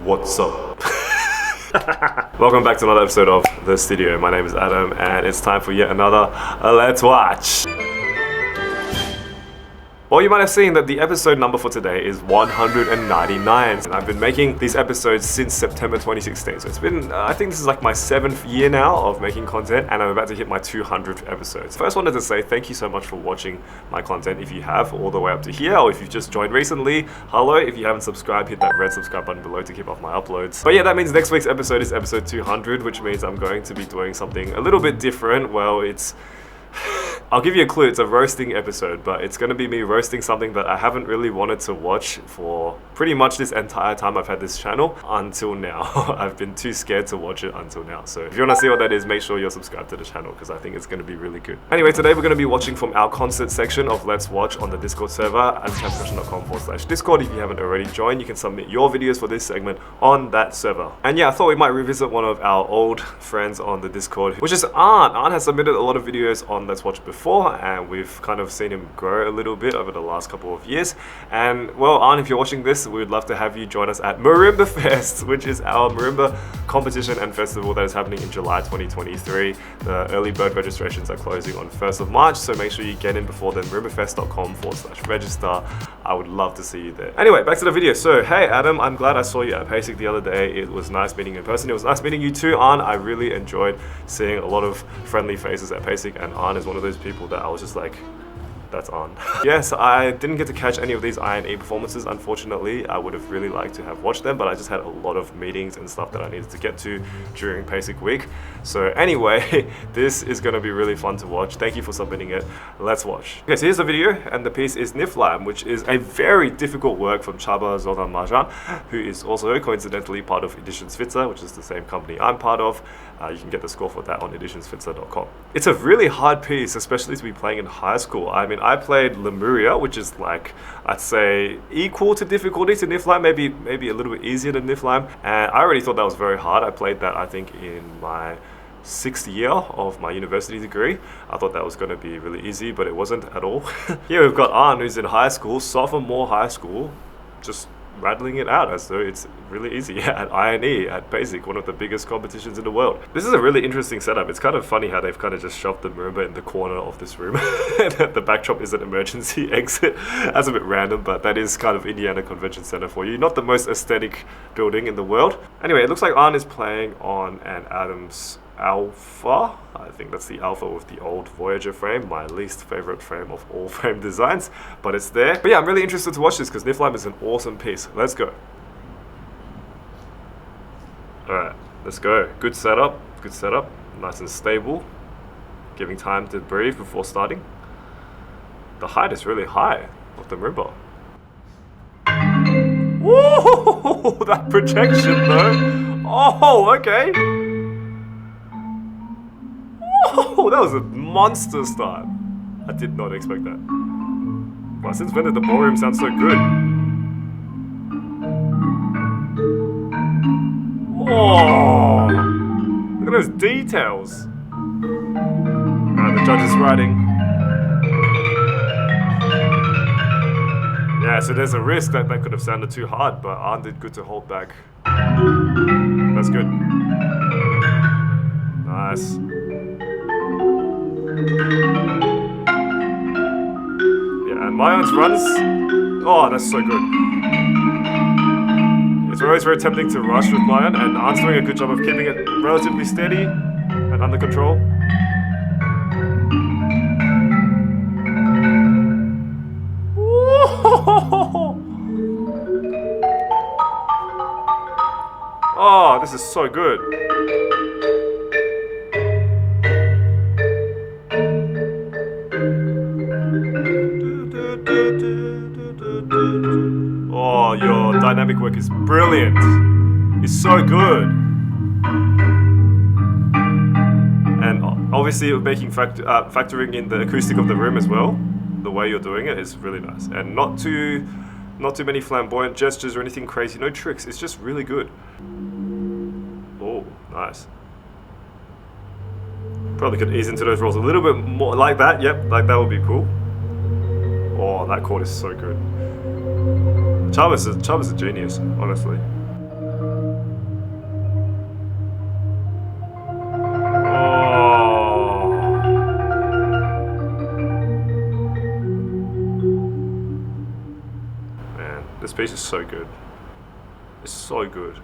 What's up? Welcome back to another episode of The Studio. My name is Adam and it's time for yet another Let's Watch. Well, you might have seen that the episode number for today is 199. And I've been making these episodes since September 2016. So it's been, I think this is like my 7th year now of making content, and I'm about to hit my 200th episode. First, wanted to say thank you so much for watching my content. If you have all the way up to here, or if you've just joined recently, hello. If you haven't subscribed, hit that red subscribe button below to keep off my uploads. But yeah, that means next week's episode is episode 200, which means I'm going to be doing something a little bit different. Well, I'll give you a clue, it's a roasting episode, but it's going to be me roasting something that I haven't really wanted to watch for pretty much this entire time I've had this channel until now. I've been too scared to watch it until now. So if you want to see what that is, make sure you're subscribed to the channel because I think it's going to be really good. Anyway, today we're going to be watching from our concert section of Let's Watch on the Discord server at percussion.com/Discord. If you haven't already joined, you can submit your videos for this segment on that server. And yeah, I thought we might revisit one of our old friends on the Discord, which is Arn. Arn has submitted a lot of videos on Let's Watch before, and we've kind of seen him grow a little bit over the last couple of years. And well, Arn, if you're watching this, we would love to have you join us at Marimba Fest, which is our marimba competition and festival that is happening in July 2023. The early bird registrations are closing on 1st of March, so make sure you get in before then, marimbafest.com/register. I would love to see you there. Anyway, back to the video. So, hey Adam, I'm glad I saw you at PASIC the other day. It was nice meeting you in person. It was nice meeting you too, Arn. I really enjoyed seeing a lot of friendly faces at PASIC, and Arn is one of those people that I was just like, that's on. Yes, I didn't get to catch any of these I&E performances, unfortunately. I would have really liked to have watched them, but I just had a lot of meetings and stuff that I needed to get to during PASIC week. So anyway, this is going to be really fun to watch. Thank you for submitting it. Let's watch. Okay, so here's the video, and the piece is Niflheim, which is a very difficult work from Csaba, Zoltan, Marjan, who is also coincidentally part of Editionsvitzer, which is the same company I'm part of. You can get the score for that on editionsvitzer.com. It's a really hard piece, especially to be playing in high school. I mean, I played Lemuria, which is like, I'd say equal to difficulty to Niflheim, maybe a little bit easier than Niflheim. And I already thought that was very hard. I played that, I think, in my 6th year of my university degree. I thought that was going to be really easy, but it wasn't at all. Here we've got Arn, who's in high school, sophomore high school, just rattling it out as though it's really easy at I&E, at PASIC, one of the biggest competitions in the world. This is a really interesting setup. It's kind of funny how they've kind of just shoved the marimba in the corner of this room. And the backdrop is an emergency exit. That's a bit random, but that is kind of Indiana Convention Center for you. Not the most aesthetic building in the world. Anyway, it looks like Arn is playing on an Adams Alpha. I think that's the Alpha with the old Voyager frame, my least favorite frame of all frame designs, but it's there. But yeah, I'm really interested to watch this because Niflheim is an awesome piece. Let's go. Alright, let's go. Good setup, nice and stable, giving time to breathe before starting. The height is really high of the marimba. Whoa, that projection though. Oh, okay. Oh, that was a monster start. I did not expect that. Wow, since when did the ballroom sound so good? Oh, look at those details. The judge is writing. Yeah, so there's a risk that that could have sounded too hard, but Arn did good to hold back. That's good. Nice. Yeah, and Marjan's runs, oh, that's so good. It's always very tempting to rush with Marjan, and Arn's doing a good job of keeping it relatively steady and under control. Oh, this is so good. Oh, your dynamic work is brilliant. It's so good. And obviously making factoring in the acoustic of the room as well. The way you're doing it is really nice. And not too many flamboyant gestures or anything crazy, no tricks. It's just really good. Oh, nice. Probably could ease into those rolls a little bit more like that. Yep, like that would be cool. Oh, that chord is so good. Csaba's a genius, honestly. piece is so good. It's so good.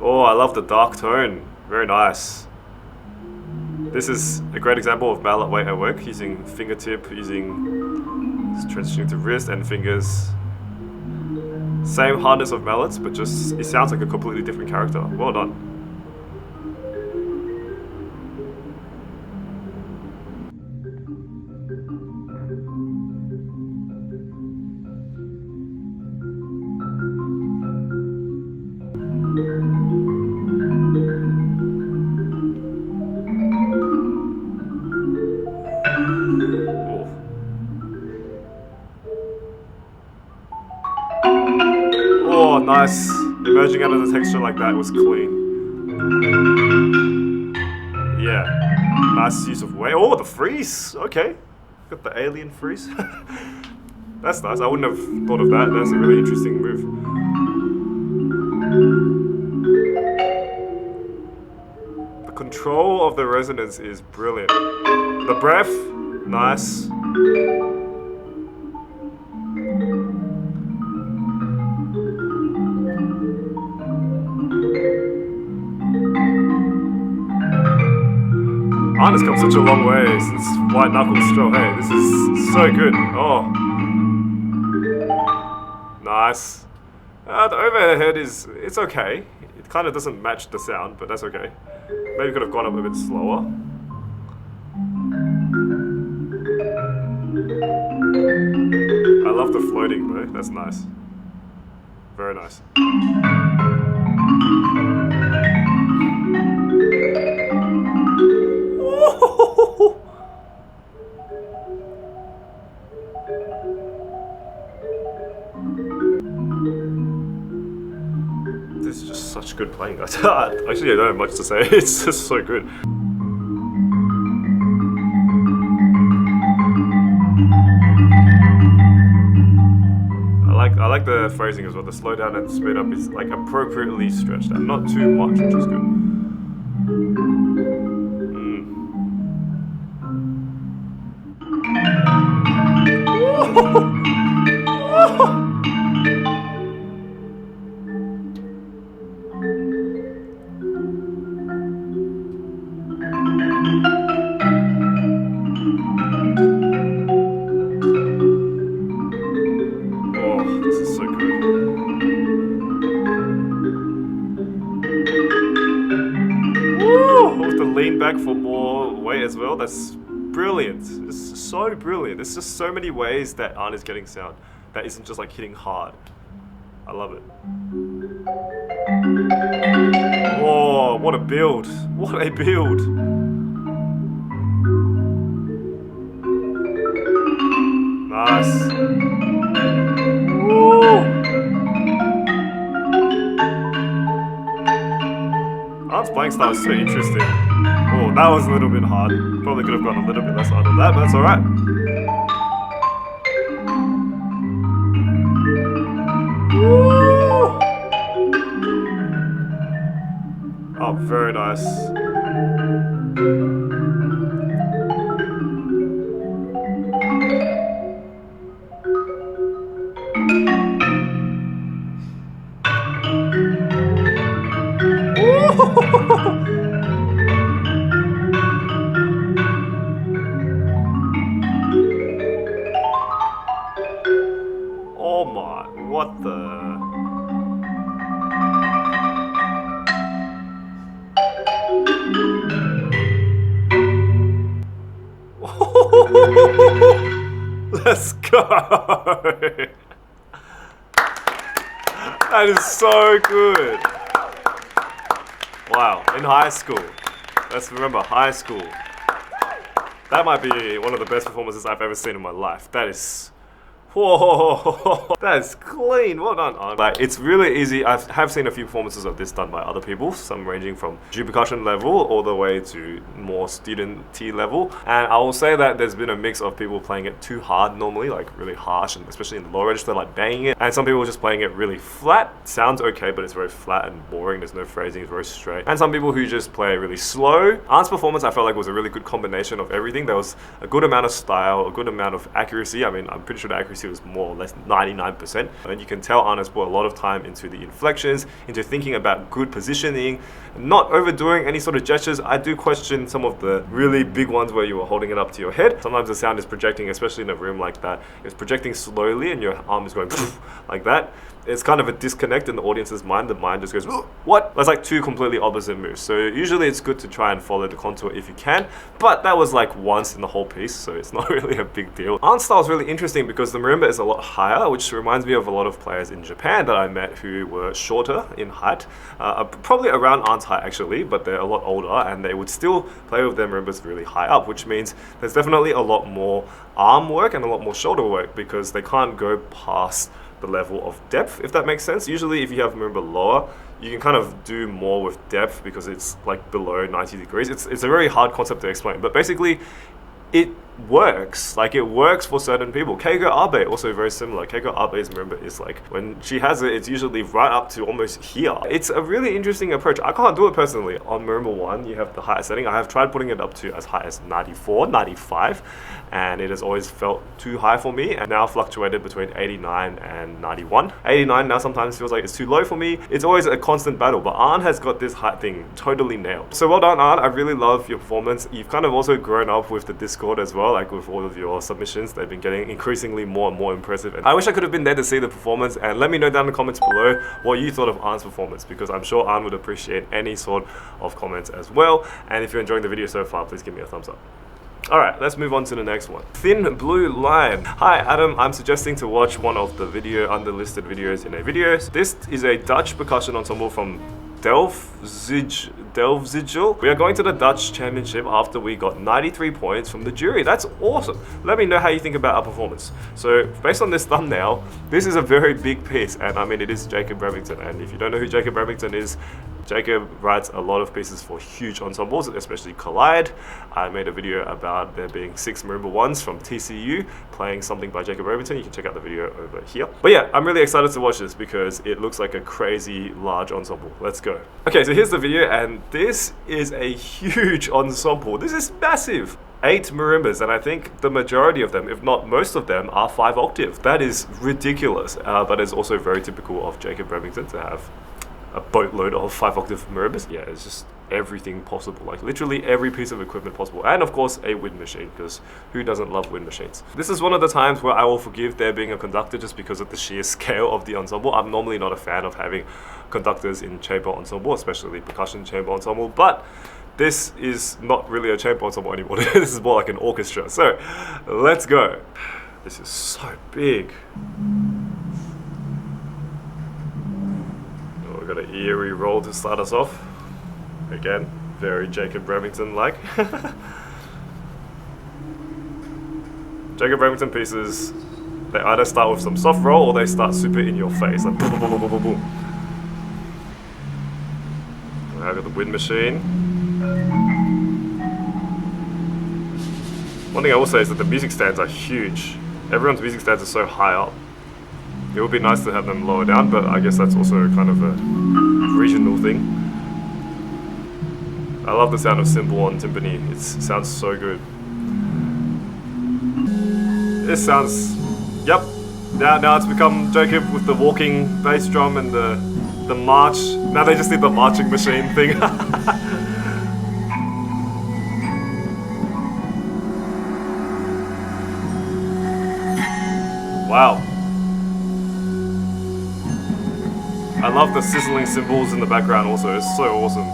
Oh, I love the dark tone. Very nice. This is a great example of mallet weight at work, using fingertip, using transitioning to wrist and fingers. Same hardness of mallets, but just it sounds like a completely different character. Well done. Oh, nice. Emerging out of the texture like that was clean. Yeah. Nice use of weight. Oh, the freeze. Okay. Got the alien freeze. That's nice. I wouldn't have thought of that. That's a really interesting move. The control of the resonance is brilliant. The breath, nice. Arn has come such a long way since White Knuckles Straw. Hey, this is so good. Oh. Nice. The overhead it's okay. It kind of doesn't match the sound, but that's okay. Maybe could have gone up a bit slower. I love the floating though, that's nice. Very nice. This is just such good playing, guys. Actually, I don't have much to say. It's just so good. I like the phrasing as well. The slow down and speed up is like appropriately stretched out, not too much, which is good. Lean back for more weight as well. That's brilliant. It's so brilliant. There's just so many ways that Arn is getting sound that isn't just like hitting hard. I love it. Oh, what a build. What a build. Nice. Woo. Arn's playing style is so interesting. Oh, that was a little bit hard. Probably could have gone a little bit less hard than that, but that's alright. Oh, very nice. Oh my, what the... Let's go! That is so good! Wow, in high school. Let's remember, high school. That might be one of the best performances I've ever seen in my life. That is... Whoa, that's clean. Well done, Arn. Like, it's really easy. I have seen a few performances of this done by other people, some ranging from Jew percussion level all the way to more student T level. And I will say that there's been a mix of people playing it too hard normally, like really harsh, and especially in the low register, like banging it. And some people just playing it really flat. Sounds okay, but it's very flat and boring. There's no phrasing, it's very straight. And some people who just play it really slow. Arn's performance, I felt like was a really good combination of everything. There was a good amount of style, a good amount of accuracy. I mean, I'm pretty sure the accuracy was more or less 99%. And you can tell Arn has put a lot of time into the inflections, into thinking about good positioning, not overdoing any sort of gestures. I do question some of the really big ones where you were holding it up to your head. Sometimes the sound is projecting, especially in a room like that. It's projecting slowly and your arm is going like that. It's kind of a disconnect in the audience's mind. The mind just goes, what? That's like two completely opposite moves. So usually it's good to try and follow the contour if you can, but that was like once in the whole piece, so it's not really a big deal. Arn's style is really interesting because the marimba is a lot higher, which reminds me of a lot of players in Japan that I met who were shorter in height, probably around Arn's height actually, but they're a lot older and they would still play with their marimbas really high up, which means there's definitely a lot more arm work and a lot more shoulder work because they can't go past the level of depth, if that makes sense. Usually if you have marimba lower, you can kind of do more with depth because it's like below 90 degrees. It's a very hard concept to explain, but basically it works. Like, it works for certain people. Keiko Abe also very similar. Keiko Abe's marimba is like, when she has it, it's usually right up to almost here. It's a really interesting approach. I can't do it personally. On marimba 1, you have the highest setting. I have tried putting it up to as high as 94, 95, and it has always felt too high for me, and now fluctuated between 89 and 91. 89 now sometimes feels like it's too low for me. It's always a constant battle, but Arn has got this height thing totally nailed. So well done, Arn. I really love your performance. You've kind of also grown up with the Discord as well. Like, with all of your submissions, they've been getting increasingly more and more impressive. And I wish I could have been there to see the performance, and let me know down in the comments below what you thought of Arn's performance, because I'm sure Arn would appreciate any sort of comments as well. And if you're enjoying the video so far, please give me a thumbs up. Alright, let's move on to the next one. Thin Blue Line. Hi Adam, I'm suggesting to watch one of the underlisted videos in a video. This is a Dutch percussion ensemble from Delfzijl. We are going to the Dutch Championship after we got 93 points from the jury. That's awesome. Let me know how you think about our performance. So based on this thumbnail, this is a very big piece, and I mean, it is Jacob Remington, and if you don't know who Jacob Remington is, Jacob writes a lot of pieces for huge ensembles, especially Collide. I made a video about there being 6 marimba ones from TCU playing something by Jacob Remington. You can check out the video over here. But yeah, I'm really excited to watch this because it looks like a crazy large ensemble. Let's go. Okay, so here's the video, and this is a huge ensemble. This is massive. 8 marimbas, and I think the majority of them, if not most of them, are 5 octave. That is ridiculous, but it's also very typical of Jacob Remington to have a boatload of 5 octave marimbas. Yeah, it's just everything possible, like literally every piece of equipment possible, and of course a wind machine, because who doesn't love wind machines? This is one of the times where I will forgive there being a conductor just because of the sheer scale of the ensemble. I'm normally not a fan of having conductors in chamber ensemble, especially percussion chamber ensemble, but this is not really a chamber ensemble anymore. This is more like an orchestra. So let's go. This is so big. We've got an eerie roll to start us off. Again, very Jacob Remington-like. Jacob Remington pieces, they either start with some soft roll or they start super in your face, like boom, boom, boom, boom, boom, boom. I've got the wind machine. One thing I will say is that the music stands are huge. Everyone's music stands are so high up. It would be nice to have them lower down, but I guess that's also kind of a regional thing. I love the sound of cymbal on timpani. It sounds so good. This sounds, yep. Now it's become Jacob with the walking bass drum and the march. Now they just need the marching machine thing. Wow. I love the sizzling cymbals in the background also, it's so awesome.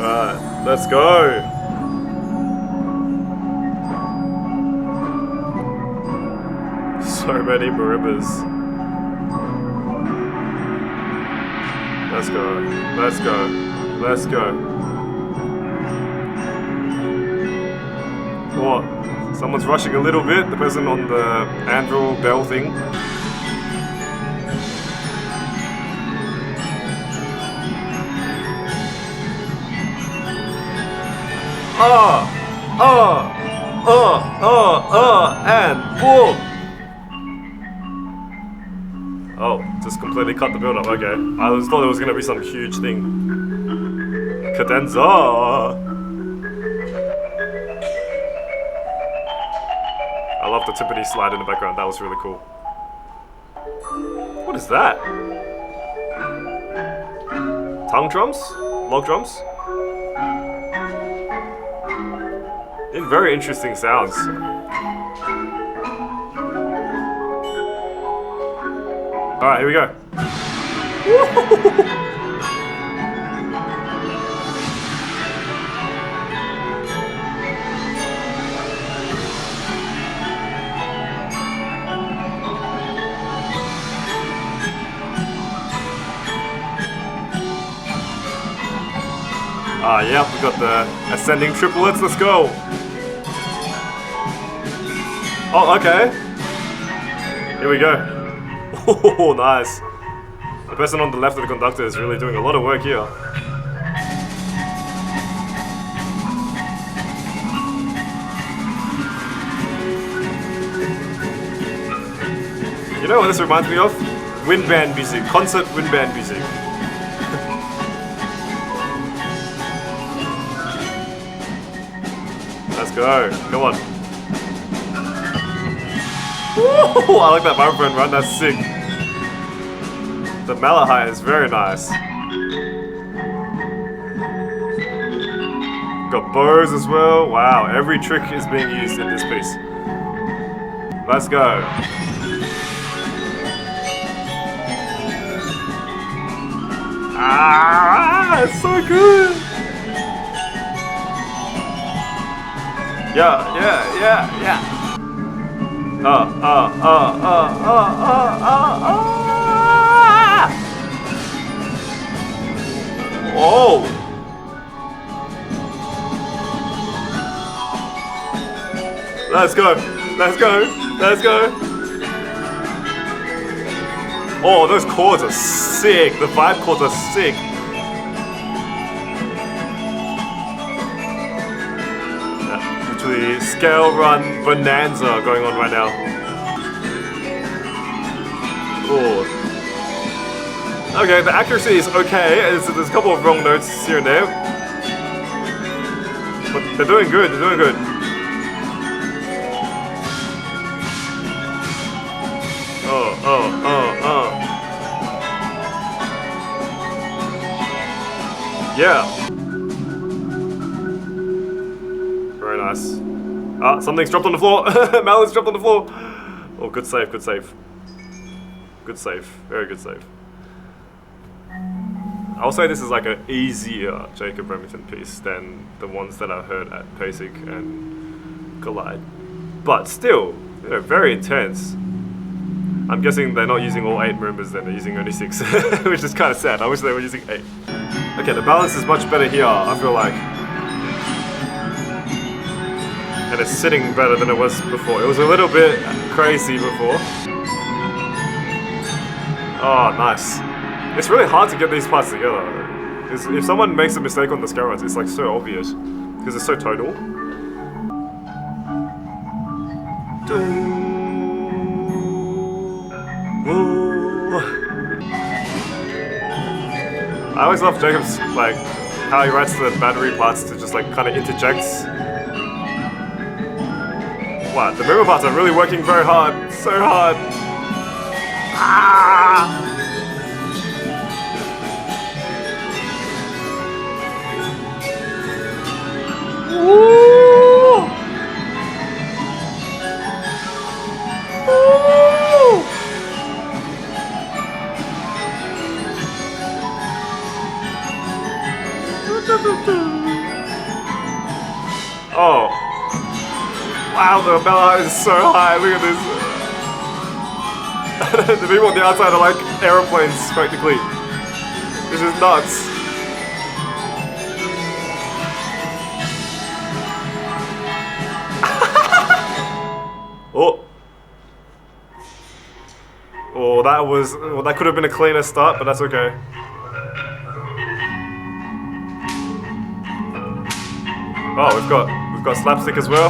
Alright, let's go! So many marimbas. Let's go, let's go, let's go. What? Someone's rushing a little bit. The person on the anvil bell thing. And boom! Oh, just completely cut the build up, okay. I thought it was gonna be some huge thing. Cadenza! I love the timpani slide in the background, that was really cool. What is that? Tongue drums? Log drums? In very interesting sounds. Alright, here we go. Yep, we got the ascending triplets, let's go! Oh, okay. Here we go. Oh, nice. The person on the left of the conductor is really doing a lot of work here. You know what this reminds me of? Wind band music, concert wind band music. Let's go, come on. Ooh, I like that vibraphone run, that's sick. The Malahai is very nice. Got bows as well. Wow, every trick is being used in this piece. Let's go. Ah, it's so good. Yeah. Oh! Let's go! Oh, those chords are sick! The vibe chords are sick! Yeah, literally scale run bonanza going on right now. Oh. Okay, the accuracy is okay. There's a couple of wrong notes here and there. But they're doing good, Yeah. Very nice. Ah, something's dropped on the floor. Mallet's dropped on the floor. Oh, good save. Good save. Very good save. I'll say this is like an easier Jacob Remington piece than the ones that I heard at PASIC and Collide. But still, you know, very intense. I'm guessing they're not using all 8 marimbas then, they're using only 6, which is kind of sad. I wish they were using 8. Okay, the balance is much better here, I feel like. And it's sitting better than it was before. It was a little bit crazy before. Oh, nice. It's really hard to get these parts together. If someone makes a mistake on the scale runs, it's like so obvious. Because it's so tonal. I always love Jacob's, like, how he writes the battery parts to just, like, kind of interjects. Wow, the marimba parts are really working very hard. So hard. Ah! Woo! Woo! Oh. Wow, the bella is so high. Look at this. The people on the outside are like aeroplanes, practically. This is nuts. Well, that could have been a cleaner start, but that's okay. Oh, we've got slapstick as well.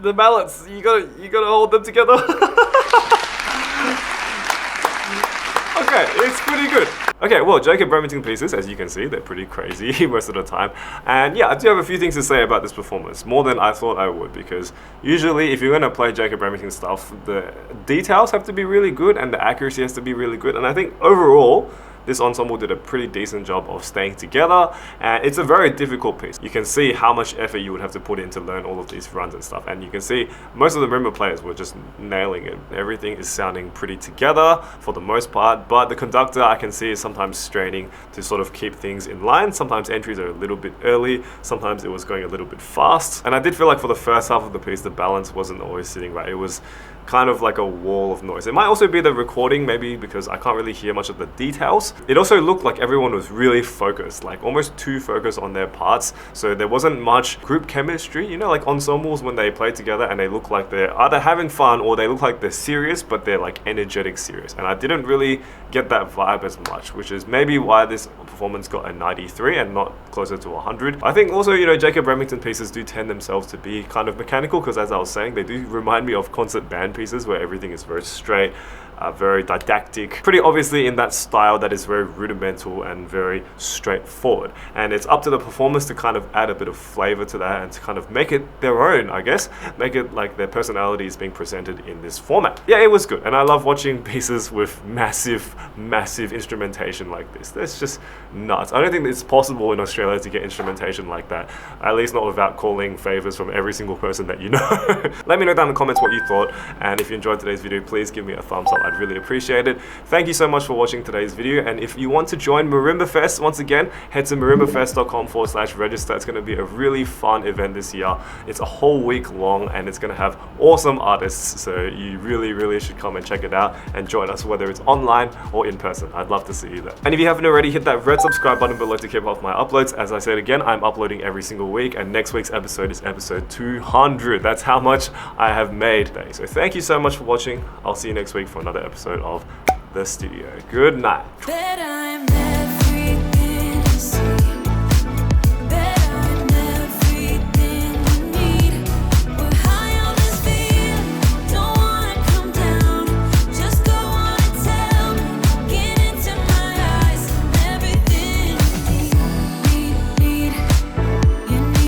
The balance, you gotta hold them together. Okay, it's pretty good. Okay, well, Jacob Remington pieces, as you can see, they're pretty crazy most of the time. And yeah, I do have a few things to say about this performance, more than I thought I would, because usually if you're gonna play Jacob Remington stuff, the details have to be really good and the accuracy has to be really good. And I think overall, this ensemble did a pretty decent job of staying together, and it's a very difficult piece. You can see how much effort you would have to put in to learn all of these runs and stuff, and you can see most of the marimba players were just nailing it. Everything is sounding pretty together for the most part, but the conductor I can see is sometimes straining to sort of keep things in line. Sometimes entries are a little bit early, sometimes it was going a little bit fast, and I did feel like for the first half of the piece the balance wasn't always sitting right. It was kind of like a wall of noise. It might also be the recording, maybe because I can't really hear much of the details. It also looked like everyone was really focused, like almost too focused on their parts. So there wasn't much group chemistry, you know, like ensembles when they play together and they look like they're either having fun or they look like they're serious, but they're like energetic serious. And I didn't really get that vibe as much, which is maybe why this performance got a 93 and not closer to 100. I think also, you know, Jacob Remington pieces do tend themselves to be kind of mechanical, because as I was saying, they do remind me of concert band pieces where everything is very straight, very didactic, pretty obviously in that style that is very rudimental and very straightforward. And it's up to the performers to kind of add a bit of flavor to that and to kind of make it their own, I guess. Make it like their personality is being presented in this format. Yeah, it was good. And I love watching pieces with massive, massive instrumentation like this. That's just nuts. I don't think it's possible in Australia to get instrumentation like that, at least not without calling favors from every single person that you know. Let me know down in the comments what you thought, and if you enjoyed today's video, please give me a thumbs up. I'd really appreciate it. Thank you so much for watching today's video, and if you want to join Marimba Fest, once again, head to marimbafest.com/register. It's going to be a really fun event this year. It's a whole week long and it's going to have awesome artists, so you really should come and check it out and join us, whether it's online or in person. I'd love to see you there. And if you haven't already, hit that red subscribe button below to keep up with my uploads. As I said again, I'm uploading every single week, and next week's episode is episode 200. That's how much I have made today. So thank you so much for watching. I'll see you next week for another episode of The Studio. Good night.